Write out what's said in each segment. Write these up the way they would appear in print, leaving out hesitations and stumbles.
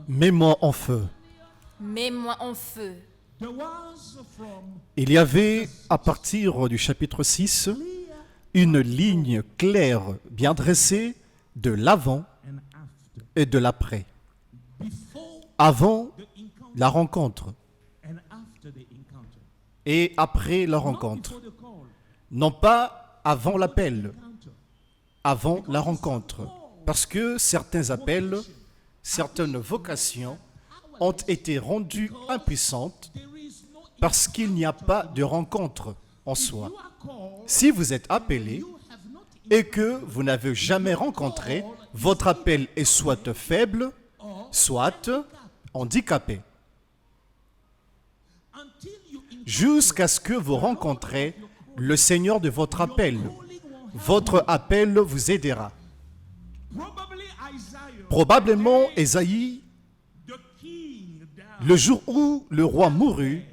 Mets-moi en feu. Mets-moi en feu. Il y avait, à partir du chapitre 6, une ligne claire, bien dressée, de l'avant et de l'après. Avant la rencontre et après la rencontre. Non pas avant l'appel, avant la rencontre. Parce que certains appels, certaines vocations ont été rendues impuissantes parce qu'il n'y a pas de rencontre en soi. Si vous êtes appelé et que vous n'avez jamais rencontré, votre appel est soit faible, soit handicapé. Jusqu'à ce que vous rencontrez le Seigneur de votre appel. Votre appel vous aidera. Probablement, Ésaïe, le jour où le roi mourut,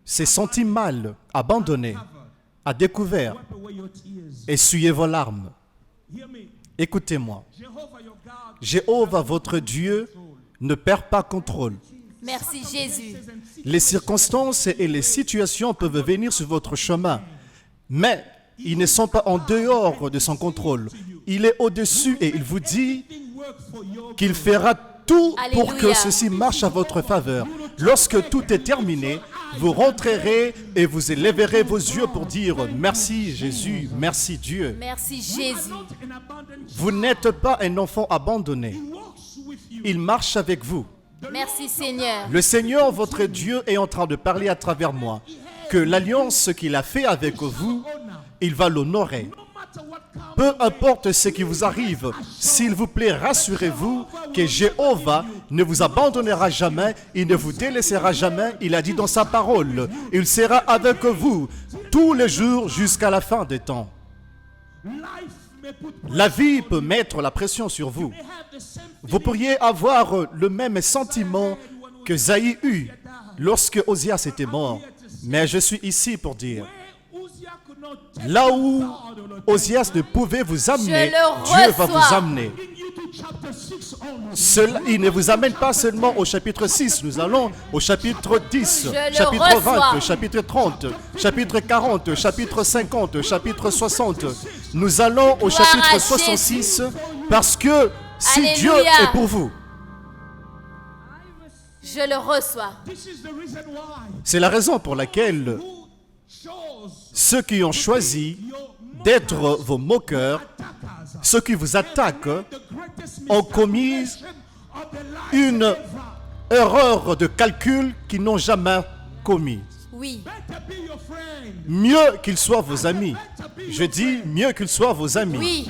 s'est senti mal, abandonné, à découvert. Essuyez vos larmes. Écoutez-moi. Jéhovah, votre Dieu, ne perd pas contrôle. Merci Jésus. Les circonstances et les situations peuvent venir sur votre chemin, mais ils ne sont pas en dehors de son contrôle. Il est au-dessus et il vous dit qu'il fera tout pour que ceci marche à votre faveur. Lorsque tout est terminé, vous rentrerez et vous élèverez vos yeux pour dire merci Jésus, merci Dieu. Merci Jésus. Vous n'êtes pas un enfant abandonné. Il marche avec vous. Merci Seigneur. Le Seigneur, votre Dieu, est en train de parler à travers moi. Que l'alliance qu'il a fait avec vous, il va l'honorer. Peu importe ce qui vous arrive, s'il vous plaît, rassurez-vous que Jéhovah ne vous abandonnera jamais, il ne vous délaissera jamais. Il a dit dans sa parole, il sera avec vous tous les jours jusqu'à la fin des temps. La vie peut mettre la pression sur vous. Vous pourriez avoir le même sentiment que Zaï eut lorsque Osias était mort. Mais je suis ici pour dire, là où Osias ne pouvait vous amener, Dieu va vous amener. Il ne vous amène pas seulement au chapitre 6, nous allons au chapitre 10, chapitre 20, chapitre 30, chapitre 40, chapitre 50, chapitre 60. Nous allons au chapitre 66 parce que si Alléluia. Dieu est pour vous, Je le reçois. c'est la raison pour laquelle ceux qui ont choisi d'être vos moqueurs, ceux qui vous attaquent, ont commis une erreur de calcul qu'ils n'ont jamais commis. Oui. Mieux qu'ils soient vos amis. Je dis mieux qu'ils soient vos amis. Oui.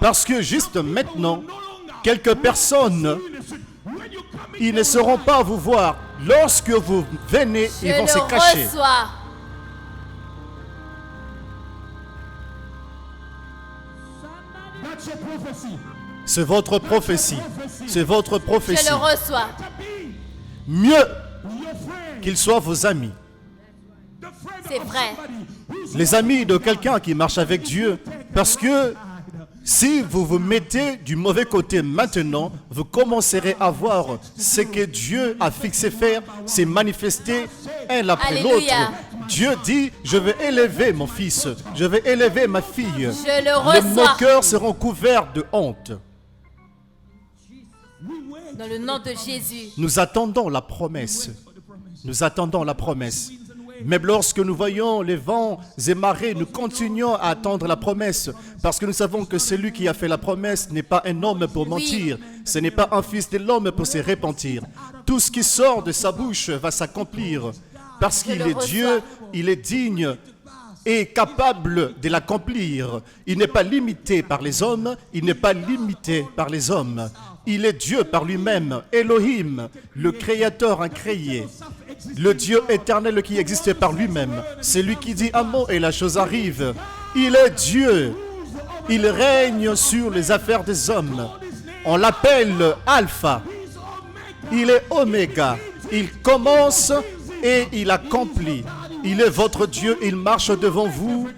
Parce que juste maintenant, quelques personnes, ils ne sauront pas vous voir. Lorsque vous venez, Je ils vont le se cacher. reçois. C'est votre prophétie. C'est votre Je prophétie. le reçois. Mieux qu'ils soient vos amis. C'est vrai. Les amis de quelqu'un qui marche avec Dieu. Parce que si vous vous mettez du mauvais côté maintenant, vous commencerez à voir ce que Dieu a fixé faire, c'est manifester un après Alléluia. l'autre. Dieu dit, je vais élever mon fils, je vais élever ma fille. Je le Les reçois. moqueurs seront couverts de honte. Dans le nom de Jésus. Nous attendons la promesse. Nous attendons la promesse. Même lorsque nous voyons les vents et marées, nous continuons à attendre la promesse. Parce que nous savons que celui qui a fait la promesse n'est pas un homme pour mentir. Ce n'est pas un fils de l'homme pour se repentir. Tout ce qui sort de sa bouche va s'accomplir. Parce qu'il est Dieu, il est digne et capable de l'accomplir. Il n'est pas limité par les hommes, il n'est pas limité par les hommes. Il est Dieu par lui-même, Elohim, le Créateur incréé, le Dieu éternel qui existe par lui-même. C'est lui qui dit un mot et la chose arrive. Il est Dieu, il règne sur les affaires des hommes. On l'appelle Alpha, il est Oméga, il commence et il accomplit. Il est votre Dieu, il marche devant vous,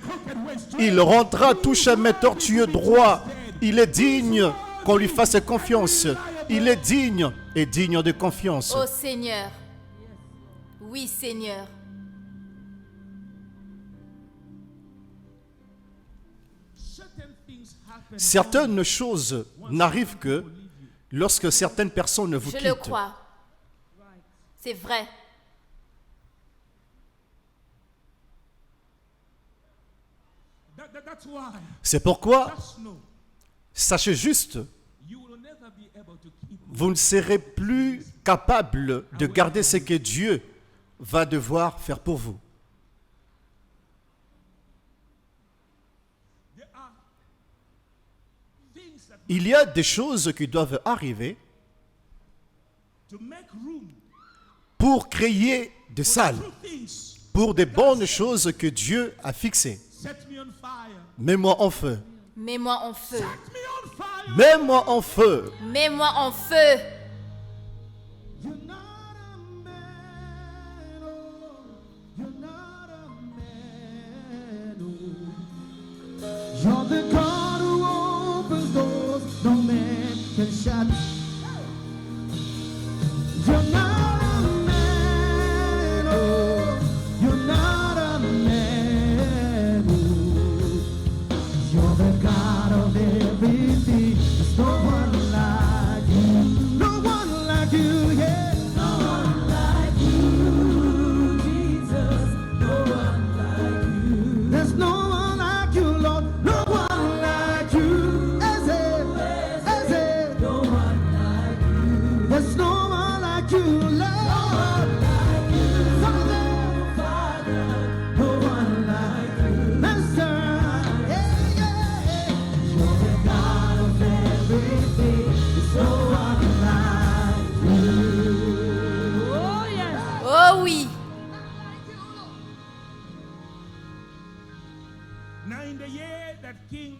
il rendra tout chemin tortueux droit. Il est digne qu'on lui fasse confiance. Il est digne et digne de confiance. Oh Seigneur. Oui, Seigneur. Certaines choses n'arrivent que lorsque certaines personnes vous Je quittent. le crois. C'est vrai. C'est pourquoi, sachez juste, vous ne serez plus capable de garder ce que Dieu va devoir faire pour vous. Il y a des choses qui doivent arriver pour créer des salles, pour des bonnes choses que Dieu a fixées. Mets-moi en feu. Mets-moi en feu. Mets-moi en feu. Mets-moi en feu. You're the God who opens doors no man can shut. You're not a man, oh, you're not a man, oh. You're the God of everything. There's no one like you, no one like you, yeah. No one like you, Jesus. No one like you. There's no one like you, Lord. No one like you. Eze. No one like you. There's no one like you, Lord. Father. No one like you. Master. Yeah. You're the God of everything. There's no one like you. Oh, yes. Oh oui. Now in the year that King,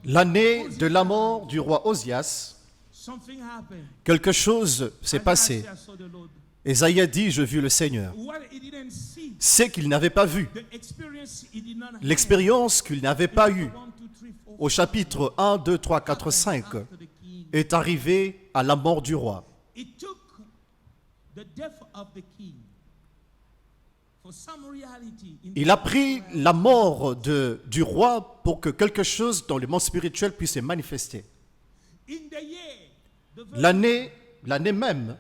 L'année de la mort du roi Osias, something happened. quelque chose s'est passé. Isaiah saw the Lord. Ésaïe a dit, je vis le Seigneur. What he didn't see, C'est qu'il n'avait pas vu. the experience he did not have. L'expérience qu'il n'avait pas eue 1, 2, 3, 4, au chapitre 1, 2, 3, 4, 5 after the king. est arrivé à la mort du roi. It took the death of the king for some reality in Il a pris la mort du roi pour que quelque chose dans le monde spirituel puisse se manifester. in the year the very- L'année même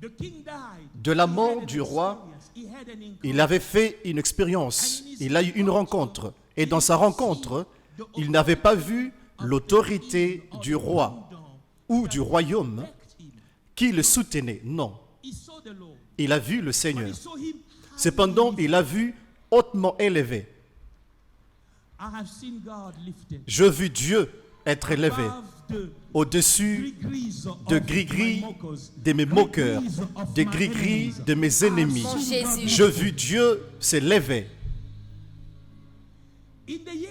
the king died. de la He mort had du an roi, experience. He had an encounter. il avait fait une expérience, il a eu une rencontre. Et dans sa rencontre, il n'avait pas vu l'autorité du roi ou du royaume qui le soutenait. Non, He saw the Lord. il a vu le Seigneur. He saw him. Cependant, il a vu hautement élevé. I have seen God lifted Je vis Dieu être élevé above the au-dessus gris-gris de of gris-gris my mockers, de mes moqueurs, gris-gris of des my gris-gris enemies. de mes ennemis. Mon Jésus. Je vis Dieu s'élever. In the year,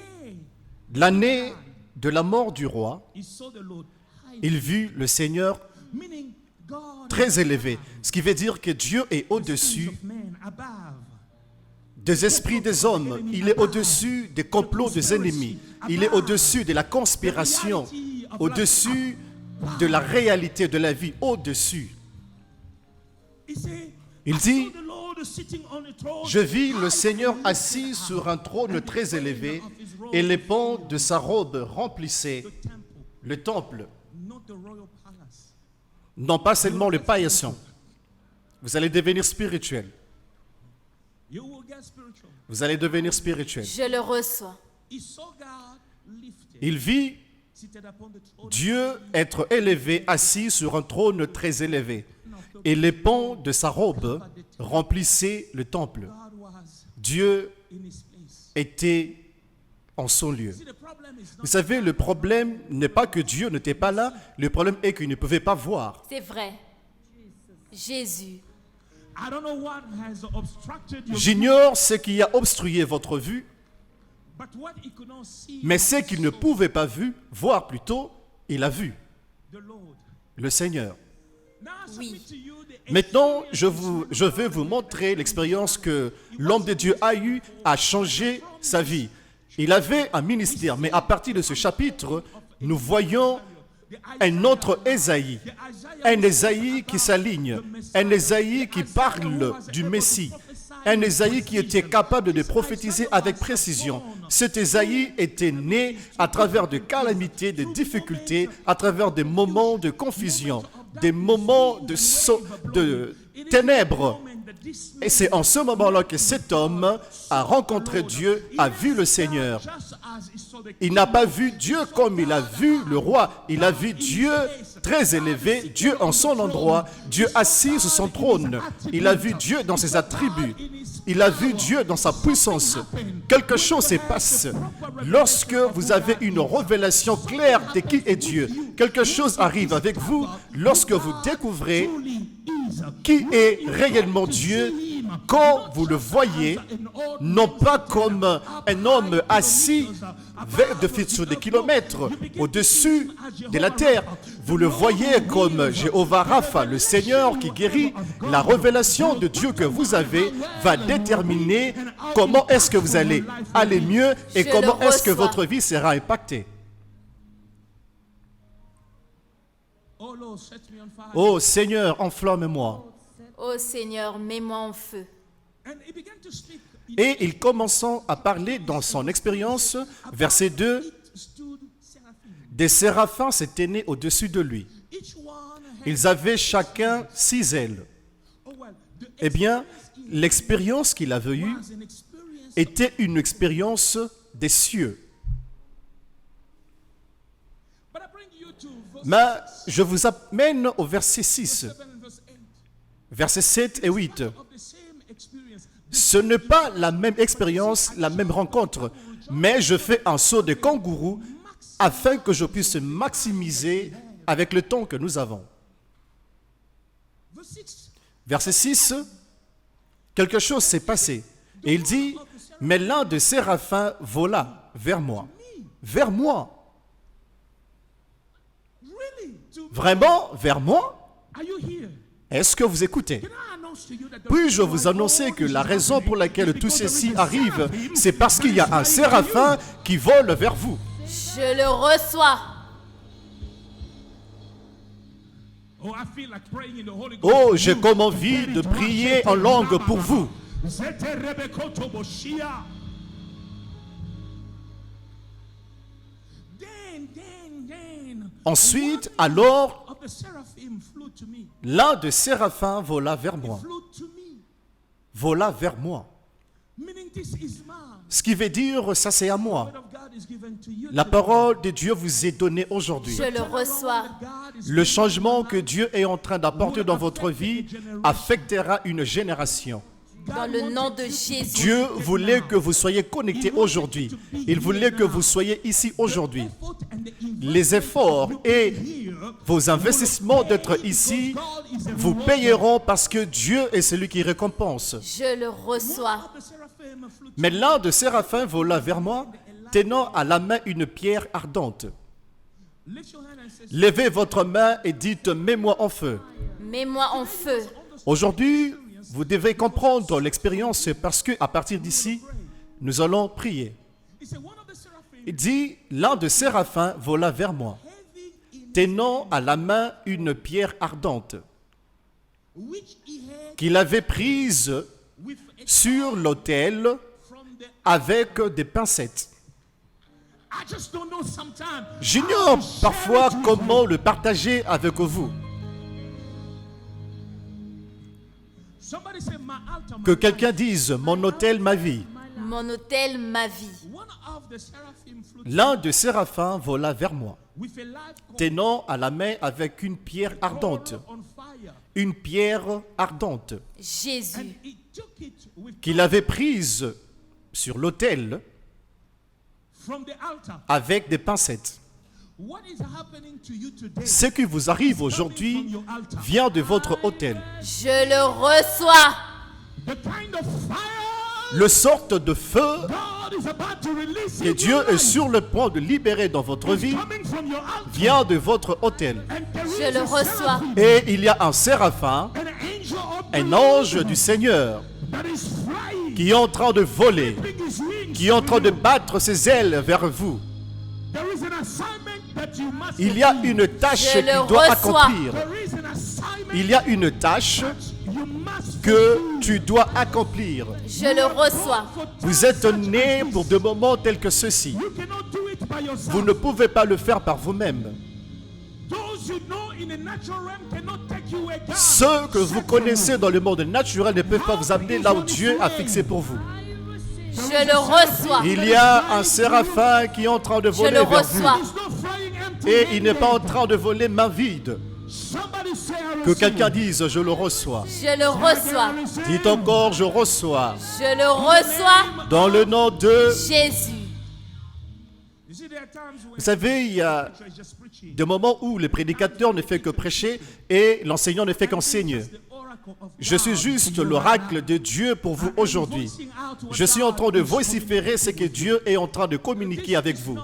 L'année de la mort du roi, he saw the Lord high, il vit le Seigneur meaning God très élevé. Ce qui veut dire que Dieu est au-dessus of men above. des esprits des hommes. Il est au-dessus des complots des ennemis. Il est au-dessus de la conspiration, au-dessus de la réalité de la vie, au-dessus. He said, Il I dit, saw the Lord sitting on a throne, je vis le Seigneur assis sur un trône très élevé et les pans de sa robe remplissaient the temple, le temple. not the royal palace. Non pas seulement le paillasson. Vous allez devenir spirituel. You will get spiritual. Vous allez devenir spirituel. Je le reçois. He saw God lifted, Il vit seated upon the throne. Dieu être élevé, assis sur un trône très élevé. Et les pans de sa robe remplissaient le temple. God was Dieu in his place. était en son lieu. See, the problem is Vous not savez, le problème n'est pas que Dieu n'était pas là, le problème est qu'il ne pouvait pas voir. C'est vrai. Jésus. I don't know what has obstructed your view, J'ignore ce qui a obstrué votre vue, but what he could not see, mais ce qu'il ne pouvait pas voir plutôt, il a vu, the Lord. le Seigneur. Now I Oui. submit to you the Maintenant, experience je vais vous montrer l'expérience que l'homme de Dieu a eue à changer sa vie. Il avait un ministère, mais à partir de ce chapitre, nous voyons un autre Ésaïe, un Ésaïe qui s'aligne, un Ésaïe qui parle du Messie, un Ésaïe qui était capable de prophétiser avec précision. Cet Ésaïe était né à travers de calamités, de difficultés, à travers des moments de confusion, des moments de ténèbres. Et c'est en ce moment-là que cet homme a rencontré Dieu, a vu le Seigneur. Il n'a pas vu Dieu comme il a vu le roi. Il a vu Dieu très élevé, Dieu en son endroit, Dieu assis sur son trône. Il a vu Dieu dans ses attributs. Il a vu Dieu dans sa puissance. Quelque chose se passe. Lorsque vous avez une révélation claire de qui est Dieu, quelque chose arrive avec vous lorsque vous découvrez qui est réellement Dieu quand vous le voyez, non pas comme un homme assis sur des kilomètres au-dessus de la terre. Vous le voyez comme Jéhovah Rapha, le Seigneur qui guérit. La révélation de Dieu que vous avez va déterminer comment est-ce que vous allez aller mieux et comment est-ce que votre vie sera impactée. Oh Seigneur, enflamme-moi. Ô Seigneur, mets-moi en feu. Et il commençant à parler dans son expérience, verset 2, des séraphins s'étaient nés au-dessus de lui. Ils avaient chacun 6 ailes. Eh bien, l'expérience qu'il avait eue était une expérience des cieux. Mais je vous amène au verset 6, versets 7 et 8. Ce n'est pas la même expérience, la même rencontre, mais je fais un saut de kangourou afin que je puisse maximiser avec le temps que nous avons. Verset 6, quelque chose s'est passé. Et il dit, mais l'un de séraphins vola vers moi. Vers moi. Vraiment, vers moi? Est-ce que vous écoutez? Puis-je vous annoncer que la raison pour laquelle tout ceci arrive, c'est parce qu'il y a un séraphin qui vole vers vous. Je le reçois. Oh, j'ai comme envie de prier en langue pour vous. Ensuite, alors, l'un des séraphins vola vers moi. Vola vers moi. Ce qui veut dire, ça c'est à moi. La parole de Dieu vous est donnée aujourd'hui. Je le reçois. Le changement que Dieu est en train d'apporter dans votre vie affectera une génération. Dans le nom de Jésus. Dieu voulait que vous soyez connectés aujourd'hui. Il voulait que vous soyez ici aujourd'hui. Les efforts et vos investissements d'être ici vous payeront parce que Dieu est celui qui récompense. Je le reçois. Mais l'un de séraphins vola vers moi, tenant à la main une pierre ardente. Levez votre main et dites, mets-moi en feu. Mets-moi en feu. Aujourd'hui, vous devez comprendre l'expérience parce qu'à partir d'ici, nous allons prier. Il dit, l'un de séraphins vola vers moi, tenant à la main une pierre ardente qu'il avait prise sur l'autel avec des pincettes. J'ignore parfois comment le partager avec vous. Que quelqu'un dise, mon autel, ma vie. Mon autel, ma vie. L'un de séraphins vola vers moi, tenant à la main avec une pierre ardente. Une pierre ardente Jésus. qu'il avait prise sur l'autel avec des pincettes. Ce qui vous arrive aujourd'hui vient de votre autel. Je le reçois. Le sorte de feu que Dieu est sur le point de libérer dans votre vie vient de votre autel. Je le reçois. Et il y a un séraphin, un ange du Seigneur, qui est en train de voler, qui est en train de battre ses ailes vers vous. that you must Il y a fulfill. une tâche Je qu'il le doit reçois. accomplir. There is an assignment Il y a une tâche you must que tu dois accomplir. Je le reçois. Vous êtes nés pour des moments tels que ceux-ci. You cannot do it by yourself. Vous ne pouvez pas le faire par vous-même. Those you know in the natural realm cannot take you where God Ceux que vous set connaissez you. dans le monde naturel ne peuvent pas vous amener là où Dieu a fixé pour vous. Je le reçois. Il y a un séraphin qui est en train de Je voler le vers vous. reçois. He's not flying empty. Et il n'est pas en train de voler main vide. Somebody say, I Que receive. quelqu'un dise, je le reçois. Je le reçois. Dites encore, je reçois. Je le reçois. Dans le nom de... Jésus. You see, there are times when Vous savez, il y a church is just preaching. des moments où le prédicateur ne fait que prêcher et l'enseignant ne fait qu'enseigner. The oracle of Je suis God juste to you l'oracle right de Dieu pour vous now. aujourd'hui. Voicing out what Je suis en train de God is vociférer ce que Dieu est en train de communiquer avec vous.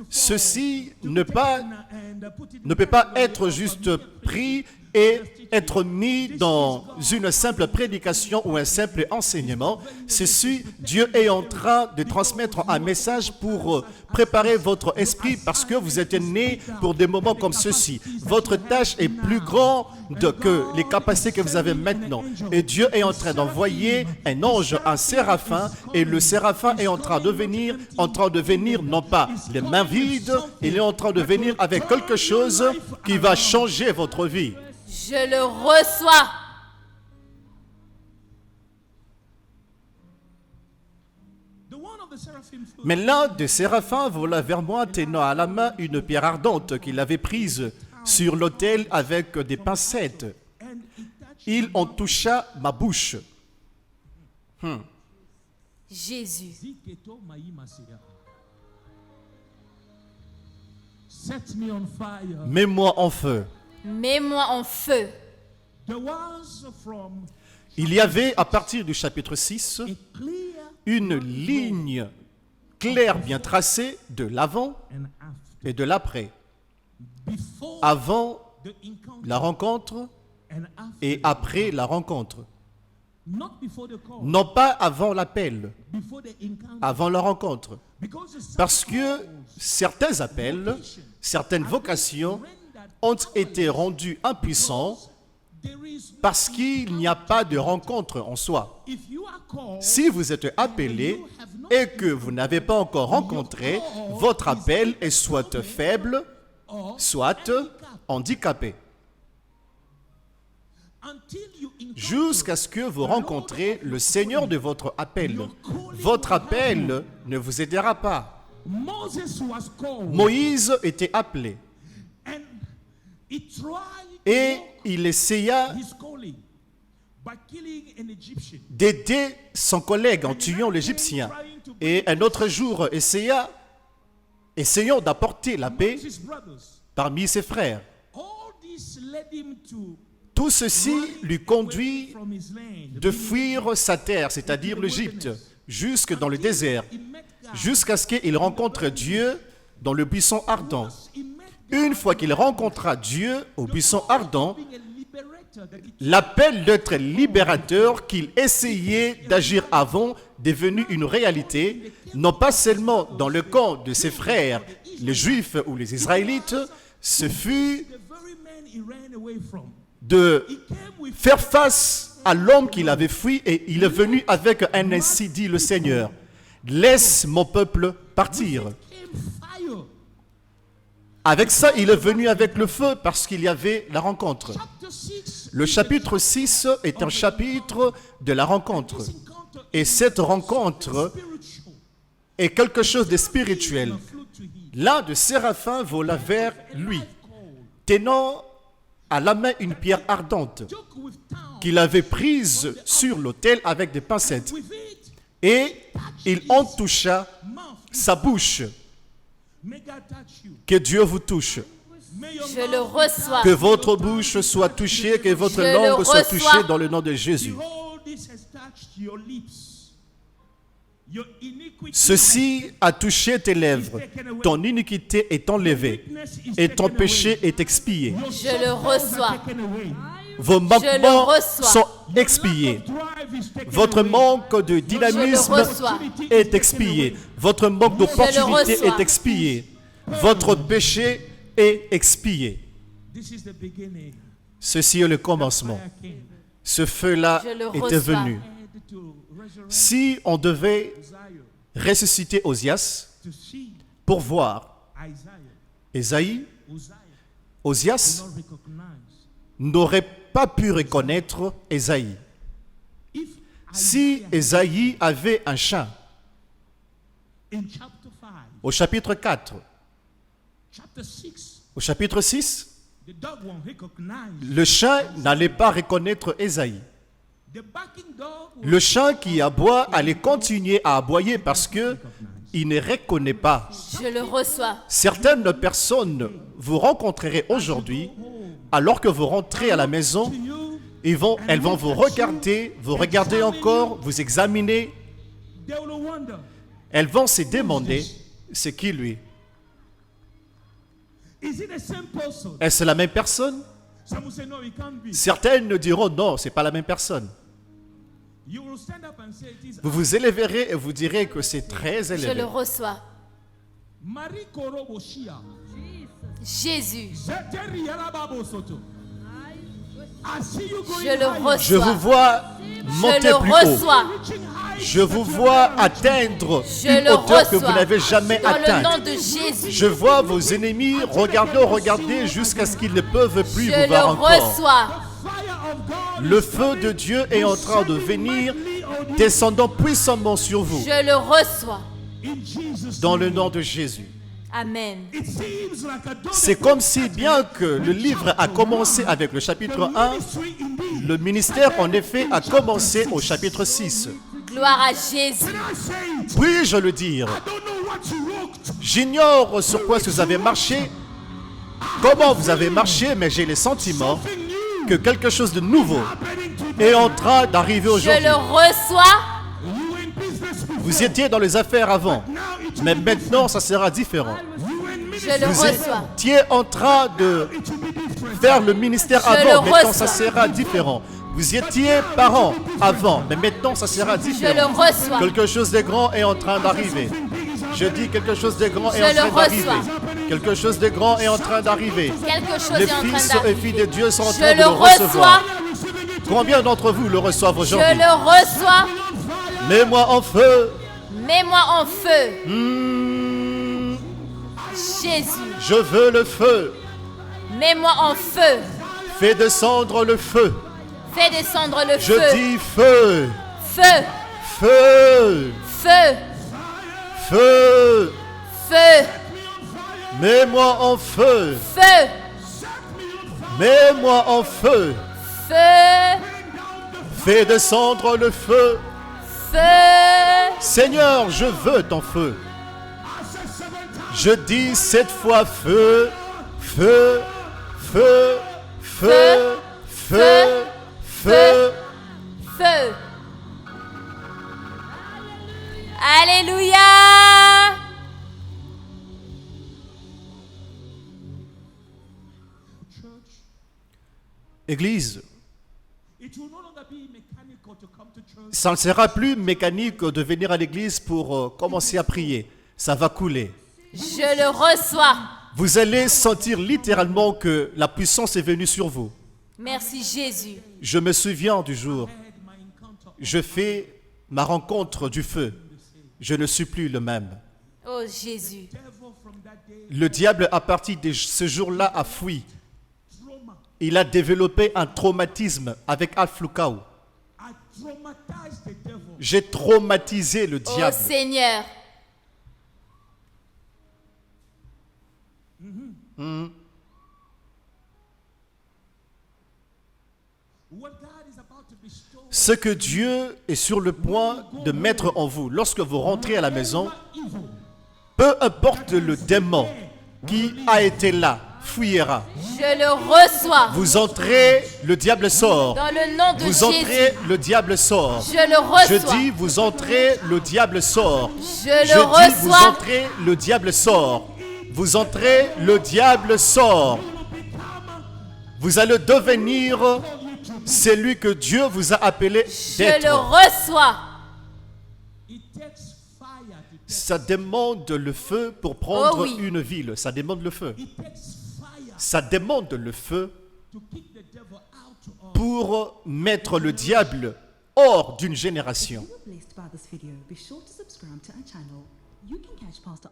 Ceci ne peut pas être juste pris et être mis dans une simple prédication ou un simple enseignement. Ceci, Dieu est en train de transmettre un message pour préparer votre esprit parce que vous êtes nés pour des moments comme ceci. Votre tâche est plus grande que les capacités que vous avez maintenant. Et Dieu est en train d'envoyer un ange, un séraphin, et le séraphin est en train de venir non pas les mains vides, il est en train de venir avec quelque chose qui va changer votre vie. Je le reçois. The one of the seraphim flew. Mais l'un des séraphins vola vers moi, tenant à la main une pierre ardente qu'il avait prise sur l'autel avec des pincettes. And it touched Il en toucha ma bouche. Jésus. Ziketo Maïmasia. Set me on fire. Mets-moi en feu. Mets-moi en feu. There was from Il y avait, à partir du chapitre 6, a clear une ligne claire bien tracée de l'avant and after. et de l'après. Before Avant the encounter la rencontre and after. et après la rencontre. Not before the call. Non pas avant l'appel, Before the encounter. avant la rencontre. Because the Parce que certains appels, certaines vocations ont été rendus impuissants there is parce qu'il n'y a pas de rencontre en soi. if you are called Si vous êtes appelé et que vous n'avez pas encore rencontré, votre appel est soit faible, soit handicapé. until you encounter Jusqu'à ce que vous rencontrez le Seigneur de votre appel. Votre appel ne vous aidera pas. Moses was called Moïse était appelé and he tried et il essaya his calling by killing an Egyptian. d'aider son collègue en tuant l'Égyptien. Et un autre jour, essayant d'apporter la paix His brothers. parmi ses frères. All this led him to Tout ceci lui conduit from his land. de fuir sa terre, c'est-à-dire l'Égypte, jusque dans le désert, He met God. jusqu'à ce qu'il rencontre Dieu dans le buisson ardent. He met God Une fois qu'il rencontra Dieu au buisson ardent, being a liberator that he l'appel d'être libérateur qu'il essayait d'agir avant, devenu une réalité, non pas seulement dans le camp de ses frères, les Juifs ou les Israélites, ce fut the very man he ran away from. de He came with faire face à l'homme qu'il avait fui et il est venu avec un ainsi dit le Seigneur. Laisse mon peuple partir. came fire. Avec ça, il est venu avec le feu parce qu'il y avait la rencontre. Chapter 6. Le chapitre 6 est un chapitre de la rencontre. This encounter Et cette rencontre spiritual. est quelque chose de spirituel. Flew to him. L'un de séraphins vola vers lui, tenant à la main une pierre ardente Took with town. qu'il avait prise sur l'autel avec des pincettes. With it, Et il en toucha mouth. sa bouche. May God touch you. Que Dieu vous touche. May your Je le reçois. Que votre bouche soit touchée, que votre Je le langue soit reçois. touchée dans le nom de Jésus. Behold, this has touched your lips. Your iniquity Ceci a touché tes lèvres. Ton iniquité est enlevée et ton péché est expié. Je le reçois. Vos le manquements reçois. sont expiés. Votre manque de dynamisme reçois. est expié. Votre manque d'opportunité reçois. est expié. Votre péché et expié. This is the beginning. Ceci est le commencement. Fire came. Ce feu-là Je le était reçois. venu. Had to resurrect Si on devait Uzziah ressusciter Osias to see pour voir Isaiah. Ésaïe, Uzziah Osias did not recognize. n'aurait pas pu reconnaître Ésaïe. If Si Ésaïe avait un chat, in chapter 5, au chapitre 4, chapter 6, au chapitre 6, the dog won't recognize. le chat n'allait pas reconnaître Ésaïe. The barking dog will Le chat qui aboie allait continuer à aboyer parce que il ne reconnaît pas. Je le reçois. Certaines personnes vous rencontrerez aujourd'hui, alors que vous rentrez à la maison, elles vont vous regarder encore, vous examiner. they will wonder. Elles vont se demander, c'est qui lui? Is it the same person? Est-ce la même personne? Some will say no, it can't be. Certaines diront non, c'est pas la même personne. You will stand up and say it is Vous vous élèverez et vous direz que c'est très Je le élevé. reçois. Marie Korobo Shia. Jésus. Zeteri Yarababo Soto. I see you going Je le higher. Je vous reçois. vois Je monter le plus haut. reçois. Reaching high. Je vous vois atteindre Je une le hauteur que vous reçois. n'avez jamais Dans le atteinte. nom de Jésus. Je vois vos ennemis regarder jusqu'à ce qu'ils ne peuvent plus Je vous le voir encore. reçois. Fire of God Le feu de Dieu est en train de venir, descendant puissamment sur vous, Je le reçois. in Jesus' dans name. le nom de Jésus. Amen. It seems like a door C'est comme si, bien que le livre a commencé avec le chapitre 1, ministry indeed. le ministère en effet a commencé au chapitre 6. Gloire à Jésus. Can I say it? Puis-je le dire? I don't know what you walked. J'ignore sur quoi vous avez marché, comment vous avez marché, mais j'ai le sentiment Something new que quelque chose de nouveau happening today. est en train d'arriver Je aujourd'hui. le reçois. You were in business before. Vous étiez dans les affaires avant, Now it mais will be maintenant ça sera différent. different. You were in Je ministry. le Vous reçois. étiez en train de It will be different. faire le ministère Je le avant, maintenant reçois. ça sera différent. Vous étiez parents avant, mais maintenant ça sera Je le différent. reçois. Quelque chose de grand est en train d'arriver. Je dis quelque chose de grand est Je en le train d'arriver. reçois. Quelque chose de grand est en train d'arriver. Quelque chose Les est en train fils et d'arriver. filles de Dieu sont en Je train de le le reçois. recevoir. Combien d'entre vous le reçoivent Je aujourd'hui? le reçois. Mets-moi en feu. Mets-moi en feu. Hmm, Jésus. je veux le feu. Mets-moi en feu. Fais descendre le feu. Fais descendre le Je feu. dis feu. Feu. Feu. Feu. Feu. Feu. Mets-moi en feu. Feu. Mets-moi en feu. Feu. Fais descendre le feu. Feu. Seigneur, je veux ton feu. Je dis 7 fois feu. Feu. Feu. Feu. Feu. Feu. Feu. Alléluia. Église, It will no longer be mechanical to come to church. ça ne sera plus mécanique de venir à l'église pour commencer à prier. Ça va couler. Je le reçois. Vous allez sentir littéralement que la puissance est venue sur vous. Merci Jésus. Je me souviens du jour, I had my encounter. je fais ma rencontre du feu. Je ne suis plus le même. Oh Jésus. Devil from that day, Le diable, à partir de ce jour-là, a fui. trauma. Il a développé un traumatisme avec Al-Flukau. I traumatized the devil. J'ai traumatisé le Oh diable. Seigneur. What God is about to bestow Ce que Dieu est sur le point de mettre en vous, lorsque vous rentrez à la maison, evil. peu importe le démon qui a été là, fuyera. Je le reçois. Vous entrez, le diable sort. Dans le nom de Vous Jésus. entrez, le diable sort. Je le Je reçois. dis, vous entrez, le diable sort. Je Je le dis, vous reçois. entrez, le diable sort. Vous entrez, le diable sort. Vous allez devenir celui que Dieu vous a appelé Je le d'être. reçois. It takes fire to Ça demande le feu pour prendre Oh oui. une ville. Ça demande le feu. It takes Ça demande le feu to keep the devil out of. pour mettre le diable hors d'une génération. If you were blessed by this video, be sure to subscribe to our channel. You can catch Pastor